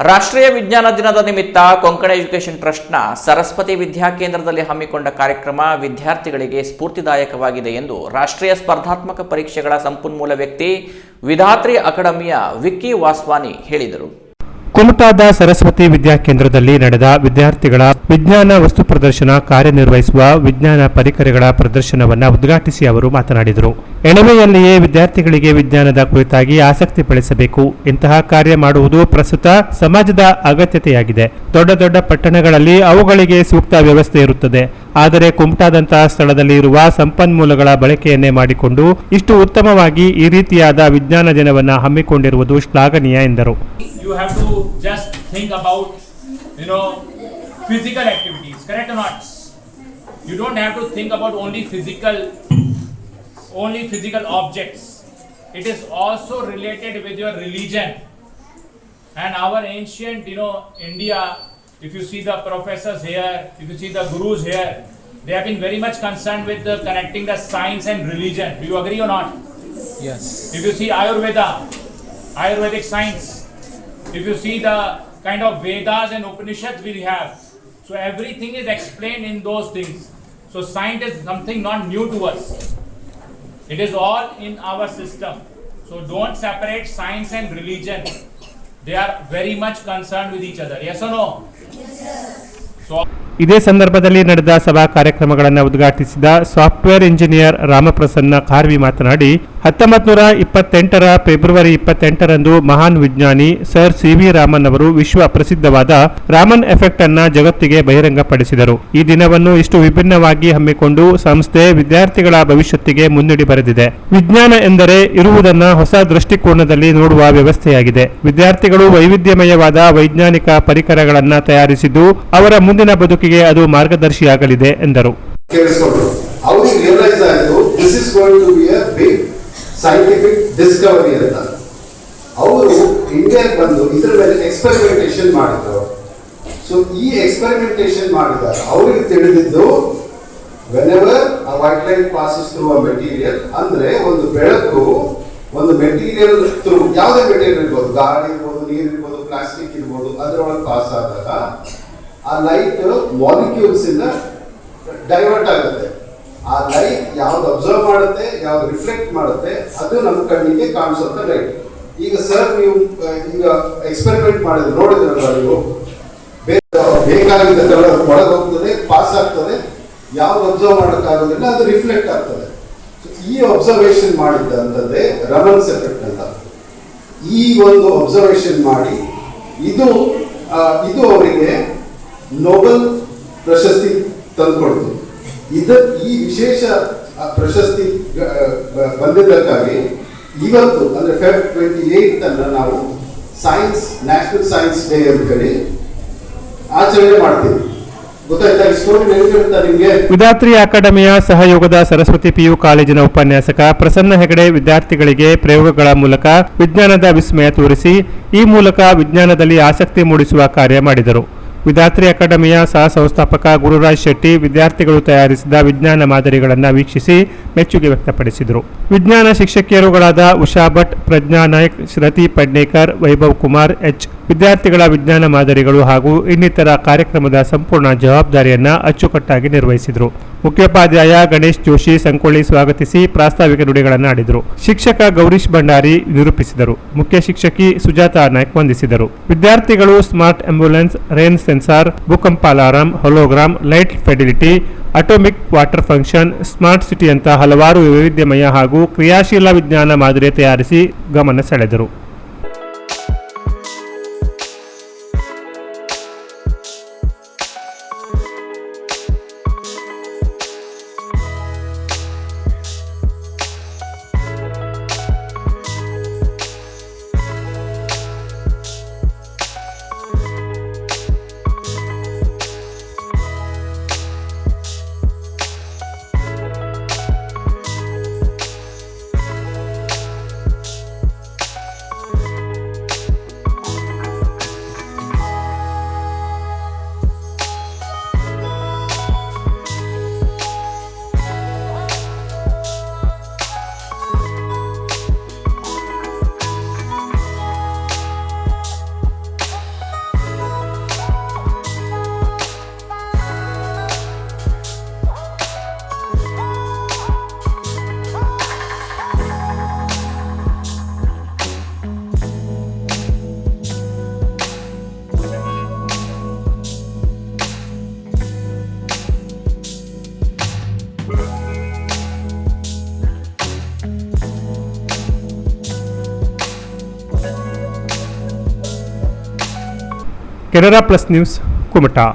ರಾಷ್ಟ್ರೀಯ ವಿಜ್ಞಾನ ದಿನದ ನಿಮಿತ್ತ ಕೊಂಕಣ ಎಜುಕೇಷನ್ ಟ್ರಸ್ಟ್ನ ಸರಸ್ವತಿ ವಿದ್ಯಾಕೇಂದ್ರದಲ್ಲಿ ಹಮ್ಮಿಕೊಂಡ ಕಾರ್ಯಕ್ರಮ ವಿದ್ಯಾರ್ಥಿಗಳಿಗೆ ಸ್ಫೂರ್ತಿದಾಯಕವಾಗಿದೆ ಎಂದು ರಾಷ್ಟ್ರೀಯ ಸ್ಪರ್ಧಾತ್ಮಕ ಪರೀಕ್ಷೆಗಳ ಸಂಪನ್ಮೂಲ ವ್ಯಕ್ತಿ ವಿಧಾತ್ರಿ ಅಕಾಡೆಮಿಯ ವಿಕ್ಕಿ ವಾಸ್ವಾನಿ ಹೇಳಿದರು. ಕುಮಟಾದ ಸರಸ್ವತಿ ವಿದ್ಯಾಕೇಂದ್ರದಲ್ಲಿ ನಡೆದ ವಿದ್ಯಾರ್ಥಿಗಳ ವಿಜ್ಞಾನ ವಸ್ತು ಪ್ರದರ್ಶನ ಕಾರ್ಯನಿರ್ವಹಿಸುವ ವಿಜ್ಞಾನ ಪರಿಕರಗಳ ಪ್ರದರ್ಶನವನ್ನು ಉದ್ಘಾಟಿಸಿ ಅವರು ಮಾತನಾಡಿದರು. ಎಳವೆಯಲ್ಲಿಯೇ ವಿದ್ಯಾರ್ಥಿಗಳಿಗೆ ವಿಜ್ಞಾನದ ಕುರಿತಾಗಿ ಆಸಕ್ತಿ ಬೆಳೆಸಬೇಕು. ಇಂತಹ ಕಾರ್ಯ ಮಾಡುವುದು ಪ್ರಸ್ತುತ ಸಮಾಜದ ಅಗತ್ಯತೆಯಾಗಿದೆ. ದೊಡ್ಡ ದೊಡ್ಡ ಪಟ್ಟಣಗಳಲ್ಲಿ ಅವುಗಳಿಗೆ ಸೂಕ್ತ ವ್ಯವಸ್ಥೆ ಇರುತ್ತದೆ. ಆದರೆ ಕುಮಟಾದಂತಹ ಸ್ಥಳದಲ್ಲಿ ಇರುವ ಸಂಪನ್ಮೂಲಗಳ ಬಳಕೆಯನ್ನೇ ಮಾಡಿಕೊಂಡು ಇಷ್ಟು ಉತ್ತಮವಾಗಿ ಈ ರೀತಿಯಾದ ವಿಜ್ಞಾನ ದಿನವನ್ನು ಹಮ್ಮಿಕೊಂಡಿರುವುದು ಶ್ಲಾಘನೀಯ ಎಂದರು. You have to just think about, physical activities, correct or not? You don't have to think about only physical objects. It is also related with your religion. And our ancient, India, if you see the professors here, if you see the gurus here, they have been very much concerned with connecting the science and religion. Do you agree or not? Yes. If you see Ayurvedic science, if you see the kind of Vedas and Upanishads we have, so everything is explained in those things. So science is something not new to us. It is all in our system. So don't separate science and religion. They are very much concerned with each other. Yes or no? Yes. So ಇದೇ ಸಂದರ್ಭದಲ್ಲಿ ನಡೆದ ಸಭಾ ಕಾರ್ಯಕ್ರಮಗಳನ್ನು ಉದ್ಘಾಟಿಸಿದ software engineer ರಾಮಪ್ರಸನ್ನ ಖಾರ್ವಿ ಮಾತನಾಡಿ 1928ರ February 28ರಂದು ಮಹಾನ್ ವಿಜ್ಞಾನಿ sir CV. Raman ಅವರು ವಿಶ್ವ ಪ್ರಸಿದ್ಧವಾದ ರಾಮನ್ ಎಫೆಕ್ಟ್ ಅನ್ನ ಜಗತ್ತಿಗೆ ಬಹಿರಂಗಪಡಿಸಿದರು. ಈ ದಿನವನ್ನು ಇಷ್ಟು ವಿಭಿನ್ನವಾಗಿ ಹಮ್ಮಿಕೊಂಡು ಸಂಸ್ಥೆ ವಿದ್ಯಾರ್ಥಿಗಳ ಭವಿಷ್ಯತ್ತಿಗೆ ಮುನ್ನುಡಿ ಬರೆದಿದೆ. ವಿಜ್ಞಾನ ಎಂದರೆ ಇರುವುದನ್ನ ಹೊಸ ದೃಷ್ಟಿಕೋನದಲ್ಲಿ ನೋಡುವ ವ್ಯವಸ್ಥೆಯಾಗಿದೆ. ವಿದ್ಯಾರ್ಥಿಗಳು ವೈವಿಧ್ಯಮಯವಾದ ವೈಜ್ಞಾನಿಕ ಪರಿಕರಗಳನ್ನ ತಯಾರಿಸಿದ್ದು ಅವರ ಮುಂದಿನ ಬದುಕಿಗೆ ಅದು ಮಾರ್ಗದರ್ಶಿಯಾಗಲಿದೆ ಎಂದರು. ಸೈಂಟಿಫಿಕ್ ಡಿಸ್ಕವರಿ ಅಂತ ಅವರು ಇಂಡಿಯಾಗೆ ಬಂದು ಇದರ ಮೇಲೆ ಎಕ್ಸ್ಪೆರಿಮೆಂಟೇಷನ್ ಮಾಡಿದ್ರು. ಸೊ ಈ ಎಕ್ಸ್ಪೆರಿಮೆಂಟೇಷನ್ ಮಾಡಿದಾಗ ಅವರಿಗೆ ತಿಳಿದಿದ್ದು whenever a white light passes through a material, ಅಂದ್ರೆ ಒಂದು ಬೆಳಕು ಒಂದು ಮೆಟೀರಿಯಲ್ ಥ್ರೂ, ಯಾವುದೇ ಮೆಟೀರಿಯಲ್ ಇರ್ಬೋದು, ಗಾಳಿ ಇರ್ಬೋದು, ನೀರು ಇರ್ಬೋದು, ಪ್ಲಾಸ್ಟಿಕ್ ಇರ್ಬೋದು, ಅದರೊಳಗೆ ಪಾಸ್ ಆದಾಗ ಆ ಲೈಟ್ ಮಾಲಿಕ್ಯೂಲ್ಸ್ ಇಂದ ಡೈವರ್ಟ್ ಆಗುತ್ತೆ. ಆ ಲೈಟ್ ಯಾವ್ದು ಅಬ್ಸರ್ವ್ ಮಾಡುತ್ತೆ, ಯಾವ್ದು ರಿಫ್ಲೆಕ್ಟ್ ಮಾಡುತ್ತೆ, ಅದು ನಮ್ಮ ಕಣ್ಣಿಗೆ ಕಾಣಿಸುತ್ತೆ ಲೈಟ್. ಈಗ ಸರ್ ನೀವು ಈಗ ಎಕ್ಸ್ಪೆರಿಮೆಂಟ್ ಮಾಡಿದ್ರೆ ನೋಡಿದ್ರಲ್ವ ನೀವು, ಬೇಕಾಗಿದ್ದ ಕಲರ್ ಒಳಗೆ ಹೋಗ್ತದೆ, ಪಾಸ್ ಆಗ್ತದೆ, ಯಾವ್ದು ಅಬ್ಸರ್ವ್ ಮಾಡೋಕ್ಕಾಗೋದಿಲ್ಲ ಅದು ರಿಫ್ಲೆಕ್ಟ್ ಆಗ್ತದೆ. ಈ ಅಬ್ಸರ್ವೇಷನ್ ಮಾಡಿದ್ದಂಥದ್ದೇ ರಮನ್ಸ್ ಎಫೆಕ್ಟ್ ಅಂತ. ಈ ಒಂದು ಅಬ್ಸರ್ವೇಷನ್ ಮಾಡಿ ಇದು ಅವರಿಗೆ ನೊಬೆಲ್ ಪ್ರಶಸ್ತಿ ತಂದುಕೊಡ್ತು. ಈ ವಿಶೇಷ ಪ್ರಶಸ್ತಿ ಬಂದಿದ್ದಕ್ಕಾಗಿ ಇವತ್ತು ಅಂದ್ರೆ ಫೆಬ್ರವರಿ 28 ಅನ್ನು ನಾವು ನ್ಯಾಷನಲ್ ಸೈನ್ಸ್ ಡೇ ಅಂತ ಹೇಳಿ ಆಚರಣೆ ಮಾಡ್ತೀವಿ. ಗೊತ್ತಾಯ್ತಾ? ಈ ಸ್ಟೋರಿ ನೆನಪಿರುತ್ತಾ ನಿಮಗೆ? ವಿಧಾತ್ರಿ ಅಕಾಡೆಮಿಯ ಸಹಯೋಗದ ಸರಸ್ವತಿ ಪಿಯು ಕಾಲೇಜಿನ ಉಪನ್ಯಾಸಕ ಪ್ರಸನ್ನ ಹೆಗಡೆ ವಿದ್ಯಾರ್ಥಿಗಳಿಗೆ ಪ್ರಯೋಗಗಳ ಮೂಲಕ ವಿಜ್ಞಾನದ ವಿಸ್ಮಯ ತೋರಿಸಿ ಈ ಮೂಲಕ ವಿಜ್ಞಾನದಲ್ಲಿ ಆಸಕ್ತಿ ಮೂಡಿಸುವ ಕಾರ್ಯ ಮಾಡಿದರು. ವಿಧಾತ್ರಿ ಅಕಾಡೆಮಿಯ ಸಹ ಸಂಸ್ಥಾಪಕ ಗುರುರಾಜ್ ಶೆಟ್ಟಿ ವಿದ್ಯಾರ್ಥಿಗಳು ತಯಾರಿಸಿದ ವಿಜ್ಞಾನ ಮಾದರಿಗಳನ್ನು ವೀಕ್ಷಿಸಿ ಮೆಚ್ಚುಗೆ ವ್ಯಕ್ತಪಡಿಸಿದರು. ವಿಜ್ಞಾನ ಶಿಕ್ಷಕಿಯರುಗಳಾದ ಉಷಾ ಭಟ್, ಪ್ರಜ್ಞಾ ನಾಯ್ಕ್, ಶ್ರತಿ ಪಡ್ನೇಕರ್, ವೈಭವ್ ಕುಮಾರ್ ಎಚ್ ವಿದ್ಯಾರ್ಥಿಗಳ ವಿಜ್ಞಾನ ಮಾದರಿಗಳು ಹಾಗೂ ಇನ್ನಿತರ ಕಾರ್ಯಕ್ರಮದ ಸಂಪೂರ್ಣ ಜವಾಬ್ದಾರಿಯನ್ನು ಅಚ್ಚುಕಟ್ಟಾಗಿ ನಿರ್ವಹಿಸಿದರು. ಮುಖ್ಯೋಪಾಧ್ಯಾಯ ಗಣೇಶ್ ಜೋಶಿ ಸಂಕೊಳ್ಳಿ ಸ್ವಾಗತಿಸಿ ಪ್ರಾಸ್ತಾವಿಕ ನುಡಿಗಳನ್ನು ಆಡಿದರು. ಶಿಕ್ಷಕ ಗೌರೀಶ್ ಭಂಡಾರಿ ನಿರೂಪಿಸಿದರು. ಮುಖ್ಯ ಶಿಕ್ಷಕಿ ಸುಜಾತಾ ನಾಯ್ಕ್ ವಂದಿಸಿದರು. ವಿದ್ಯಾರ್ಥಿಗಳು ಸ್ಮಾರ್ಟ್ ಆಂಬ್ಯುಲೆನ್ಸ್, ರೇನ್ ಸೆನ್ಸಾರ್, ಭೂಕಂಪ alarm, hologram, light fidelity, atomic water function, smart city ಅಂತ ಹಲವಾರು ವೈವಿಧ್ಯಮಯ ಹಾಗೂ ಕ್ರಿಯಾಶೀಲ ವಿಜ್ಞಾನ ಮಾದರಿ ತಯಾರಿಸಿ ಗಮನ ಸೆಳೆದರು. Canara plus news Kumta.